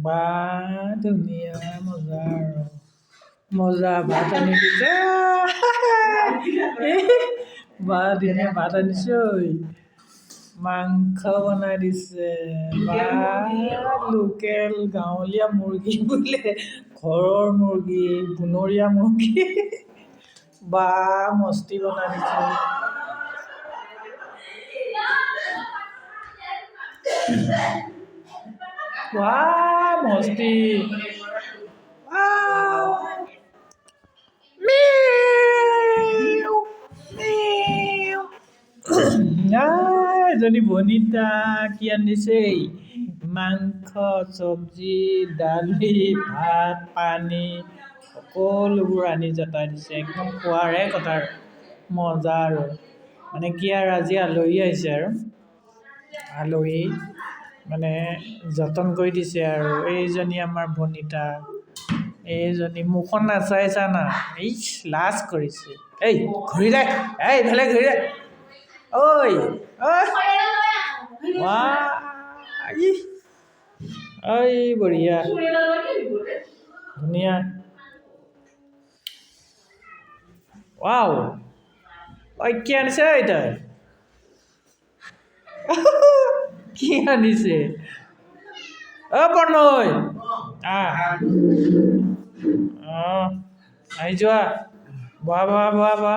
বা ধুনীয়া মজা আৰু মজা ভাত আনি দিছে বা ধুনীয়া ভাত আনিছে ঐ মাংস বনাই দিছে বা লোকেল গাঁৱলীয়া মুৰ্গী বোলে ঘৰৰ মুৰ্গী বনৰীয়া মুৰ্গী বা মস্তি বনাই দিছে বা মস্তি ৱাও মিউ মিউ এজনী বনিতা কি আনিছে মাংস চব্জি দালি ভাত পানী সকলোবোৰ আনি জতাই দিছে একদম খোৱাৰে কথা মজা আৰু মানে কি আৰু আজি আলহী আহিছে আৰু আলহী মানে যতন কৰি দিছে আৰু এইজনী আমাৰ বনিতা এইজনী মুখখন নাচাইছা না ইচ লাজ কৰিছে এই ঘূৰি দে এই ইফালে ঘূৰি দে ঐ ঐ ৱাহ ঐ বঢ়িয়া ধুনীয়া ৱাও ঐ কি আনিছে ঐ তই কি আনিছে প্ৰণয় আহ আহি যোৱা বহা বহা বহা বহা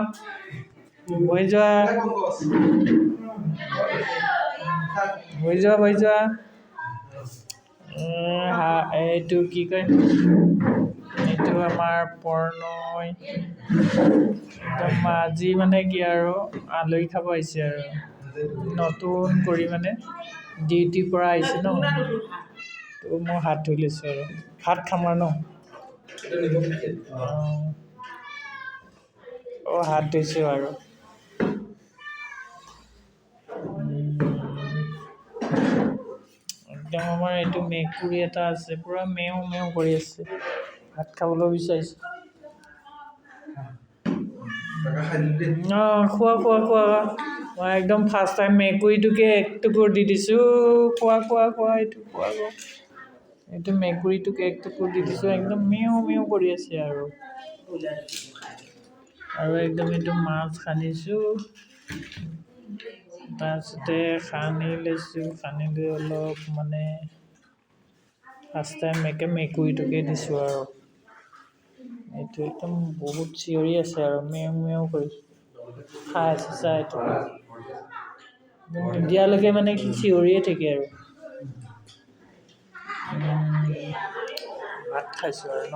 বহি যোৱা বহি যোৱা বহি যোৱা এইটো কি কয় এইটো আমাৰ প্ৰণয় একদম আজি মানে কি আৰু আলহী খাব আহিছে আৰু নতুন কৰি মানে ডিউটিৰ পৰা আহিছে ন তো মই হাত ধুই লৈছোঁ আৰু ভাত খাম আৰু ন হাত ধুইছোঁ আৰু একদম আমাৰ এইটো মেকুৰী এটা আছে পুৰা মেও মেও কৰি আছে ভাত খাবলৈ বিচাৰিছে খোৱা খোৱা খোৱা মই একদম ফাৰ্ষ্ট টাইম মেকুৰীটোকে এক টুকুৰ দি দিছোঁ খোৱা খোৱা খোৱা এইটো খোৱা এইটো মেকুৰীটোকে এক টুকুৰ দি দিছোঁ একদম মেও মেও কৰি আছে আৰু একদম এইটো মাছ সানিছোঁ তাৰপিছতে সানি লৈছোঁ সানি লৈ অলপ মানে ফাৰ্ষ্ট টাইম মেকুৰীটোকে দিছোঁ আৰু এইটো একদম বহুত চিঞৰি আছে আৰু মেও মেও কৰি খাই আছে চা এইটো নিদিয়ালৈকে মানে কি চিঞৰিয়ে থাকে আৰু ভাত খাইছোঁ আৰু ন